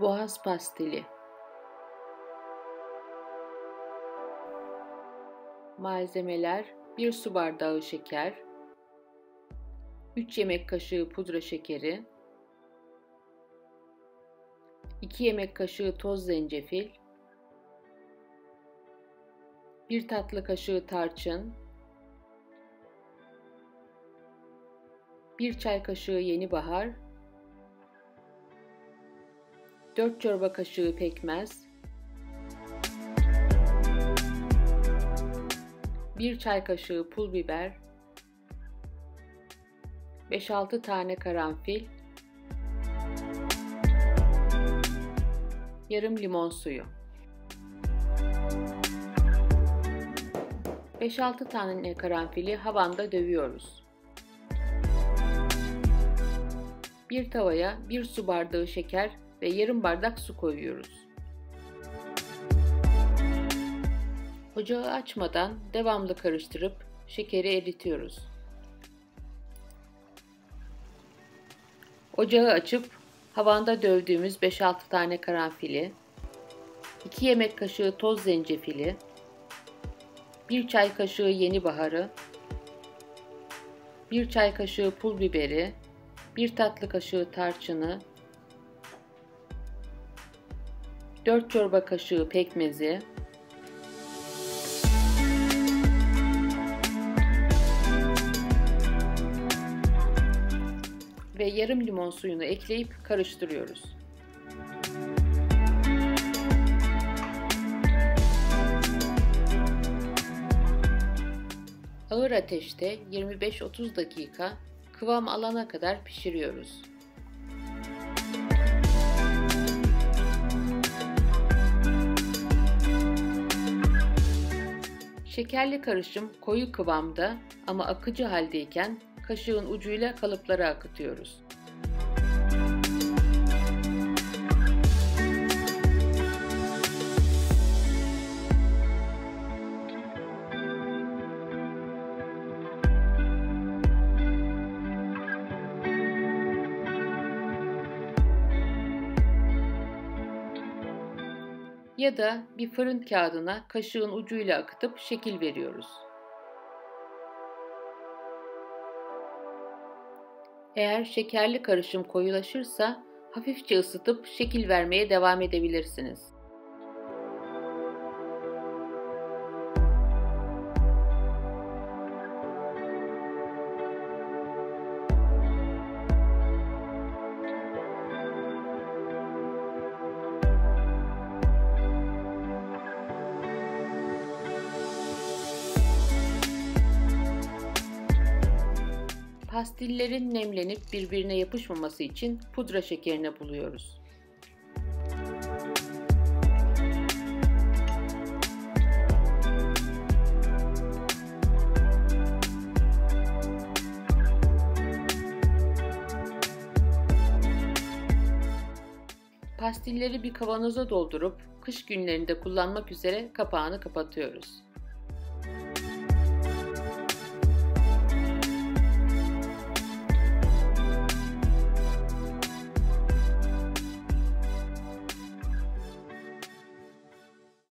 Boğaz pastili. Malzemeler: 1 su bardağı şeker, 3 yemek kaşığı pudra şekeri, 2 yemek kaşığı toz zencefil, 1 tatlı kaşığı tarçın, 1 çay kaşığı yeni bahar, 4 çorba kaşığı pekmez, 1 çay kaşığı pul biber, 5-6 tane karanfil, yarım limon suyu. 5-6 tane karanfili havanda dövüyoruz. Bir tavaya 1 su bardağı şeker ve yarım bardak su koyuyoruz. Ocağı açmadan devamlı karıştırıp şekeri eritiyoruz. Ocağı açıp havanda dövdüğümüz 5-6 tane karanfili, 2 yemek kaşığı toz zencefili, 1 çay kaşığı yeni baharı, 1 çay kaşığı pul biberi, 1 tatlı kaşığı tarçını, 4 çorba kaşığı pekmezi, ve yarım limon suyunu ekleyip karıştırıyoruz. Ağır ateşte 25-30 dakika kıvam alana kadar pişiriyoruz. Şekerli karışım koyu kıvamda ama akıcı haldeyken kaşığın ucuyla kalıplara akıtıyoruz. Ya da bir fırın kağıdına kaşığın ucuyla akıtıp şekil veriyoruz. Eğer şekerli karışım koyulaşırsa hafifçe ısıtıp şekil vermeye devam edebilirsiniz. Pastillerin nemlenip birbirine yapışmaması için pudra şekerini buluyoruz. Pastilleri bir kavanoza doldurup kış günlerinde kullanmak üzere kapağını kapatıyoruz.